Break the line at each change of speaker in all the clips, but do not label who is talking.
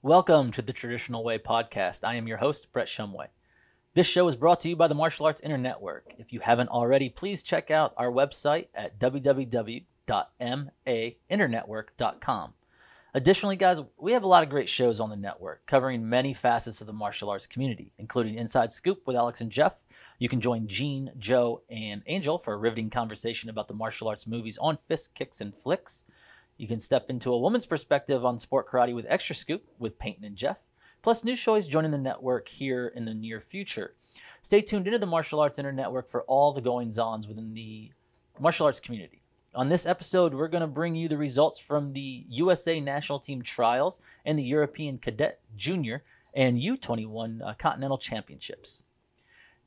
Welcome to the Traditional Way podcast. I am your host, Brett Shumway. This show is brought to you by the Martial Arts Internetwork. If you haven't already, please check out our website at www.mainternetwork.com. Additionally, guys, we have a lot of great shows on the network covering many facets of the martial arts community, including Inside Scoop with Alex and Jeff. You can join Gene, Joe, and Angel for a riveting conversation about the martial arts movies on Fists, Kicks, and Flicks. You can step into a woman's perspective on sport karate with Extra Scoop with Peyton and Jeff, plus new shows joining the network here in the near future. Stay tuned into the Martial Arts Internetwork for all the goings-ons within the martial arts community. On this episode, we're going to bring you the results from the USA National Team Trials and the European Cadet Junior and U21 Continental Championships.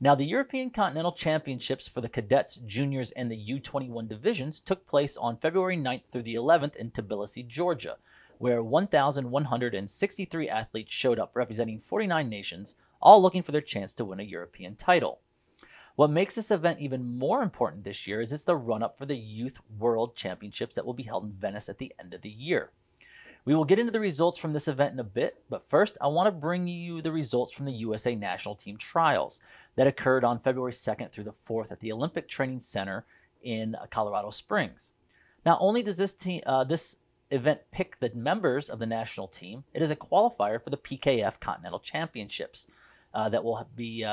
Now, the European Continental Championships for the Cadets, Juniors, and the U21 divisions took place on February 9th through the 11th in Tbilisi, Georgia, where 1,163 athletes showed up representing 49 nations, all looking for their chance to win a European title. What makes this event even more important this year is it's the run-up for the Youth World Championships that will be held in Venice at the end of the year. We will get into the results from this event in a bit, but first I want to bring you the results from the USA National Team Trials that occurred on February 2nd through the 4th at the Olympic Training Center in Colorado Springs. Not only does this event pick the members of the national team, it is a qualifier for the PKF Continental Championships that will be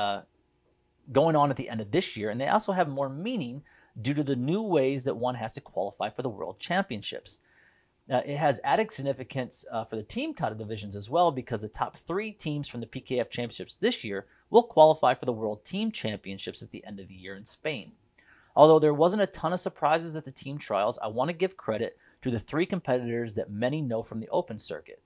going on at the end of this year, and they also have more meaning due to the new ways that one has to qualify for the World Championships. It has added significance for the team kata divisions as well, because the top 3 teams from the PKF Championships this year will qualify for the World Team Championships at the end of the year in Spain. Although there wasn't a ton of surprises at the team trials, I want to give credit to the 3 competitors that many know from the open circuit.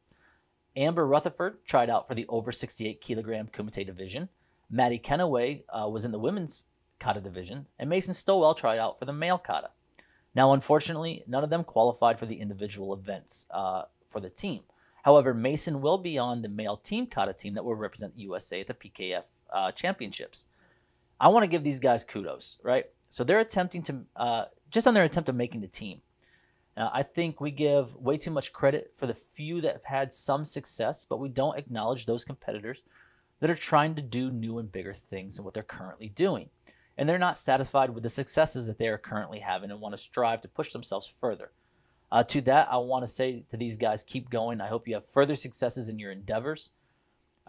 Amber Rutherford tried out for the over 68 kilogram Kumite division. Maddie Kennaway was in the women's kata division, and Mason Stowell tried out for the male kata. Now, unfortunately, none of them qualified for the individual events for the team. However, Mason will be on the male team kata team that will represent USA at the PKF Championships. I want to give these guys kudos, right? So they're attempting to, just on their attempt of making the team. I think we give way too much credit for the few that have had some success, but we don't acknowledge those competitors that are trying to do new and bigger things than what they're currently doing. And they're not satisfied with the successes that they are currently having and want to strive to push themselves further. To that, I want to say to these guys, keep going. I hope you have further successes in your endeavors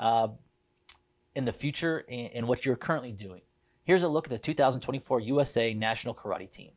in the future and what you're currently doing. Here's a look at the 2024 USA National Karate Team.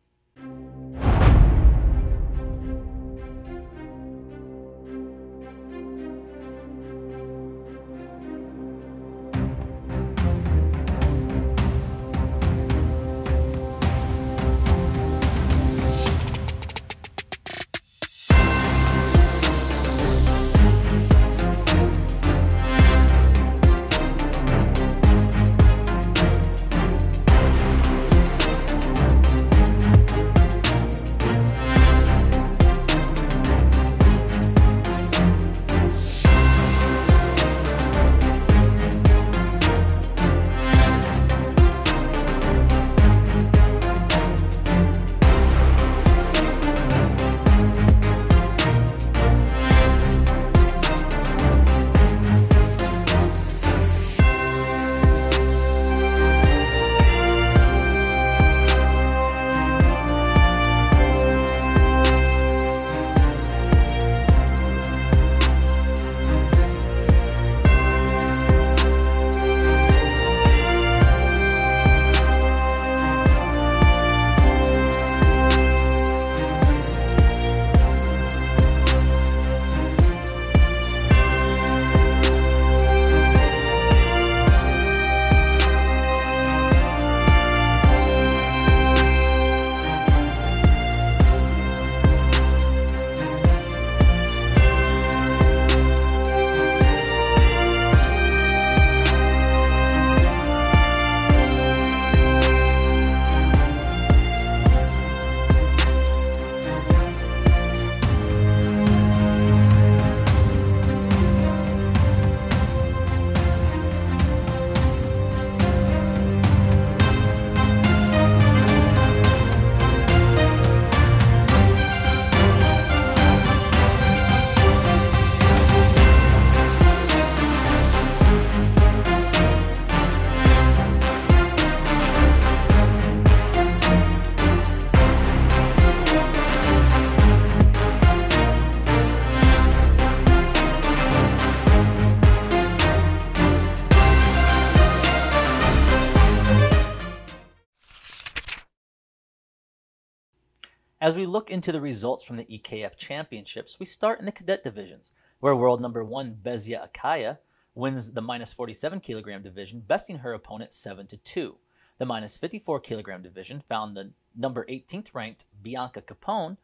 As we look into the results from the EKF Championships, we start in the cadet divisions, where world number 1 Bezia Akaya wins the minus 47 kilogram division, besting her opponent 7-2. The minus 54 kilogram division found the number 18th ranked Bianca Capone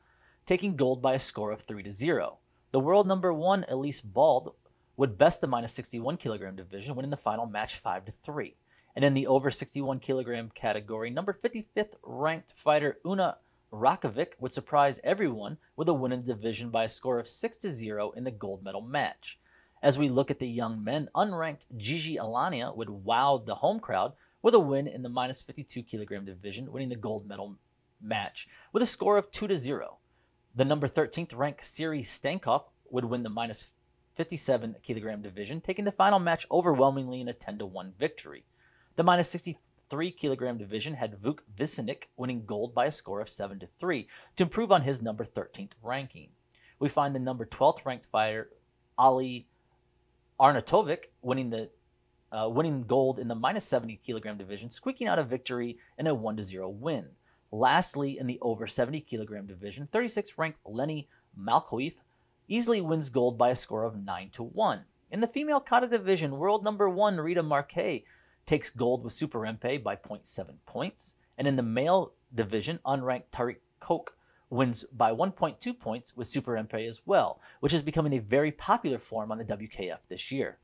taking gold by a score of 3-0. The world number 1 Elise Bald would best the minus 61 kilogram division, winning the final match 5-3. And in the over 61 kilogram category, number 55th ranked fighter Una Rakovic would surprise everyone with a win in the division by a score of 6-0 in the gold medal match. As we look at the young men, unranked Gigi Alania would wow the home crowd with a win in the minus 52 kilogram division, winning the gold medal match with a score of 2-0. The number 13th ranked Siri Stankov would win the minus 57 kilogram division, taking the final match overwhelmingly in a 10-1 victory. The minus 63 kilogram division had Vuk Visinik winning gold by a score of 7-3 to improve on his number 13th ranking. We find the number 12th ranked fighter Ali Arnautovic winning gold in the minus 70 kilogram division, squeaking out a victory in a 1-0 win. Lastly, in the over 70 kilogram division, 36th ranked Lenny Malkoif easily wins gold by a score of 9-1. In the female kata division, world number 1 Rita Marquez takes gold with Super Mpe by 0.7 points. And in the male division, unranked Tariq Koch wins by 1.2 points with Super Mpe as well, which is becoming a very popular form on the WKF this year.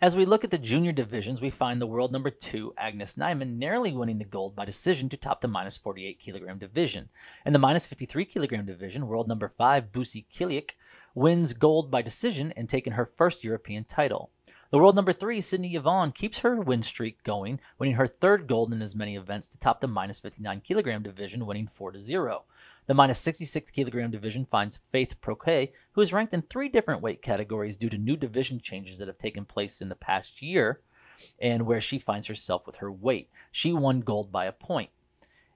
As we look at the junior divisions, we find the world number 2, Agnes Nyman, narrowly winning the gold by decision to top the minus 48 kilogram division. In the minus 53 kilogram division, world number 5, Busi Kiliak, wins gold by decision and taking her first European title. The world number 3, Sydney Yvonne, keeps her win streak going, winning her third gold in as many events to top the minus 59 kilogram division, winning 4-0. The minus 66 kilogram division finds Faith Proquet, who is ranked in 3 different weight categories due to new division changes that have taken place in the past year, and where she finds herself with her weight. She won gold by a point.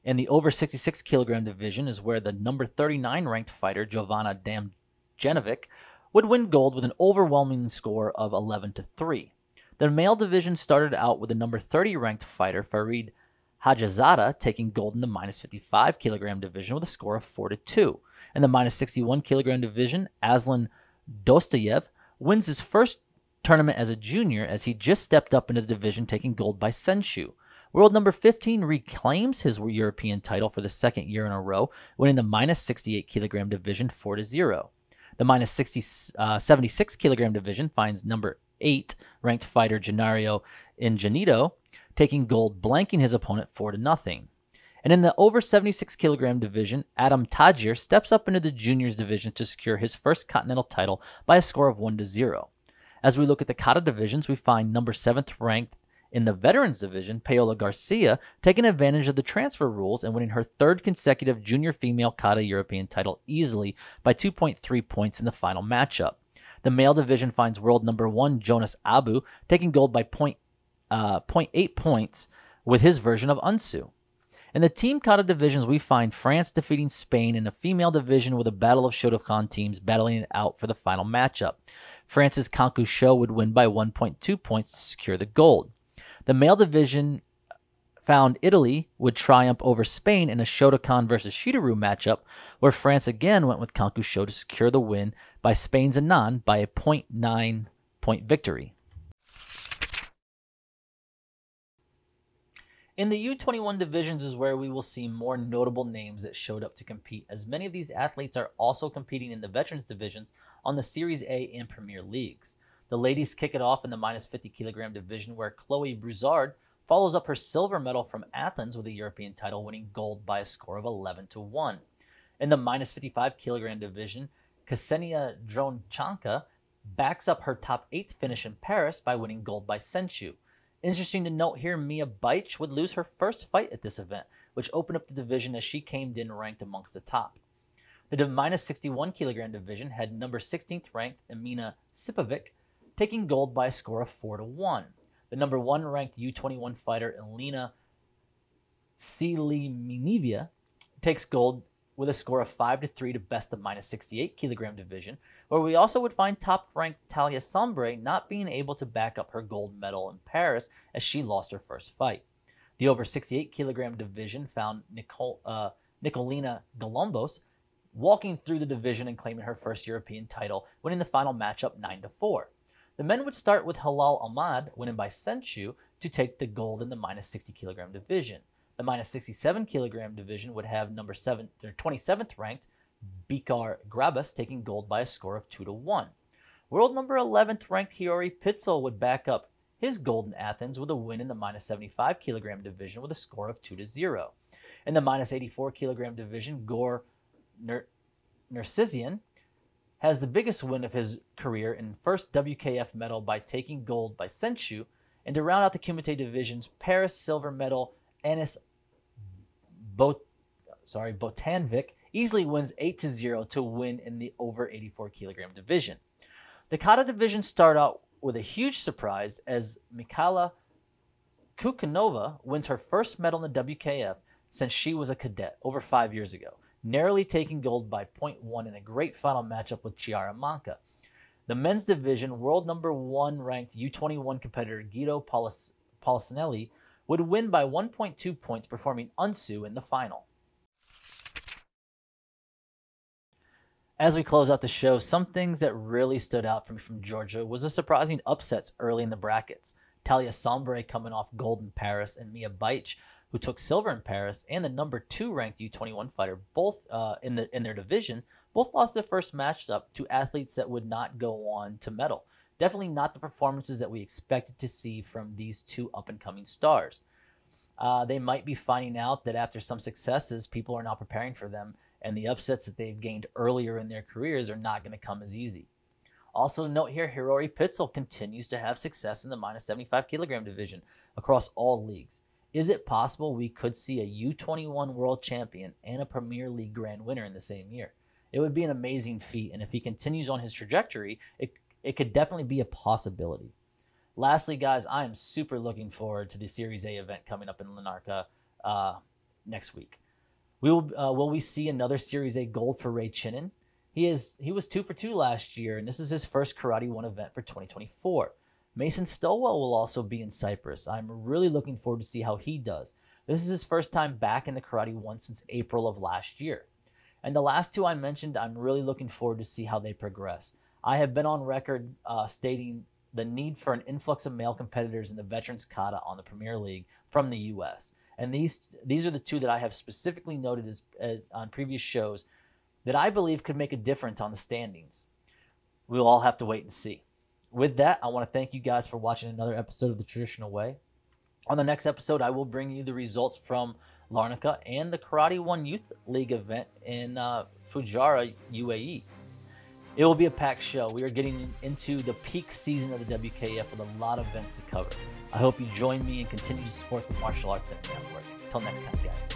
In the over 66 kilogram division is where the number 39 ranked fighter, Giovanna Damjanovic, would win gold with an overwhelming score of 11-3. The male division started out with the number 30 ranked fighter, Farid Hajizada, taking gold in the minus 55 kilogram division with a score of 4-2. In the minus 61 kilogram division, Aslan Dostoyev wins his first tournament as a junior as he just stepped up into the division, taking gold by Senshu. World number 15 reclaims his European title for the second year in a row, winning the minus 68 kilogram division 4-0. The minus 76 kilogram division finds number 8 ranked fighter Gennaro Ingenito taking gold, blanking his opponent 4-0. And in the over 76 kilogram division, Adam Tajir steps up into the juniors division to secure his first continental title by a score of 1-0. As we look at the kata divisions, we find number 7th ranked in the veterans division, Paola Garcia, taking advantage of the transfer rules and winning her third consecutive junior female kata European title easily by 2.3 points in the final matchup. The male division finds world number 1 Jonas Abu taking gold by 0.8 points with his version of Unsu. In the team kata divisions, we find France defeating Spain in a female division with a battle of Shotokan teams battling it out for the final matchup. France's Kanku Sho would win by 1.2 points to secure the gold. The male division found Italy would triumph over Spain in a Shotokan versus Shitaru matchup, where France again went with Kanku Sho to secure the win by Spain's Anand by a 0.9 point victory. In the U21 divisions is where we will see more notable names that showed up to compete, as many of these athletes are also competing in the veterans divisions on the Series A and Premier Leagues. The ladies kick it off in the minus 50 kilogram division, where Chloe Broussard follows up her silver medal from Athens with a European title, winning gold by a score of 11-1. In the minus 55 kilogram division, Ksenia Dronchanka backs up her top 8th finish in Paris by winning gold by Senshu. Interesting to note here, Mia Beich would lose her first fight at this event, which opened up the division as she came in ranked amongst the top. The minus 61 kilogram division had number 16th ranked Emina Sipovic taking gold by a score of 4-1. The number 1 ranked U21 fighter Elena Siliminivia takes gold with a score of 5-3 to best the minus 68 kilogram division, where we also would find top-ranked Talia Sombre not being able to back up her gold medal in Paris as she lost her first fight. The over 68 kilogram division found Nicolina Galombos walking through the division and claiming her first European title, winning the final matchup 9-4. The men would start with Halal Ahmad winning by Senchu to take the gold in the minus 60 kilogram division. The minus 67 kilogram division would have number 27th ranked Bikar Grabas taking gold by a score of 2-1. World number 11th ranked Hiori Pitzel would back up his gold in Athens with a win in the minus 75 kilogram division with a score of 2-0. In the minus 84 kilogram division, Gore Nersizian has the biggest win of his career in first WKF medal by taking gold by Senchu, and to round out the Kumite division's Paris silver medal, Anis Botanvic easily wins 8-0 to win in the over 84 kilogram division. The kata division started out with a huge surprise as Mikhaila Kukanova wins her first medal in the WKF since she was a cadet over 5 years ago, narrowly taking gold by 0.1 in a great final matchup with Chiara Manca. The men's division, world number 1 ranked U21 competitor Guido Policinelli would win by 1.2 points, performing Unsu in the final. As we close out the show, some things that really stood out for me from Georgia was the surprising upsets early in the brackets. Talia Sombre coming off gold in Paris, and Mia Baich, who took silver in Paris, and the number 2 ranked U21 fighter, both in their division, both lost their first matchup to athletes that would not go on to medal. Definitely not the performances that we expected to see from these two up-and-coming stars. They might be finding out that after some successes, people are not preparing for them, and the upsets that they've gained earlier in their careers are not going to come as easy. Also note here, Hiori Pitzel continues to have success in the minus 75 kilogram division across all leagues. Is it possible we could see a U21 world champion and a Premier League grand winner in the same year? It would be an amazing feat, and if he continues on his trajectory, it could definitely be a possibility. Lastly, guys, I am super looking forward to the Series A event coming up in Larnaca next week. Will we see another Series A gold for Ray Chinen? He was 2 for 2 last year, and this is his first Karate 1 event for 2024. Mason Stowell will also be in Cyprus. I'm really looking forward to see how he does. This is his first time back in the Karate 1 since April of last year. And the last two I mentioned, I'm really looking forward to see how they progress. I have been on record stating the need for an influx of male competitors in the Veterans Kata on the Premier League from the U.S. And these are the two that I have specifically noted as on previous shows that I believe could make a difference on the standings. We'll all have to wait and see. With that, I want to thank you guys for watching another episode of The Traditional Way. On the next episode, I will bring you the results from Larnaca and the Karate 1 Youth League event in Fujairah, UAE. It will be a packed show. We are getting into the peak season of the WKF with a lot of events to cover. I hope you join me and continue to support the Martial Arts Center Network. Until next time, guys.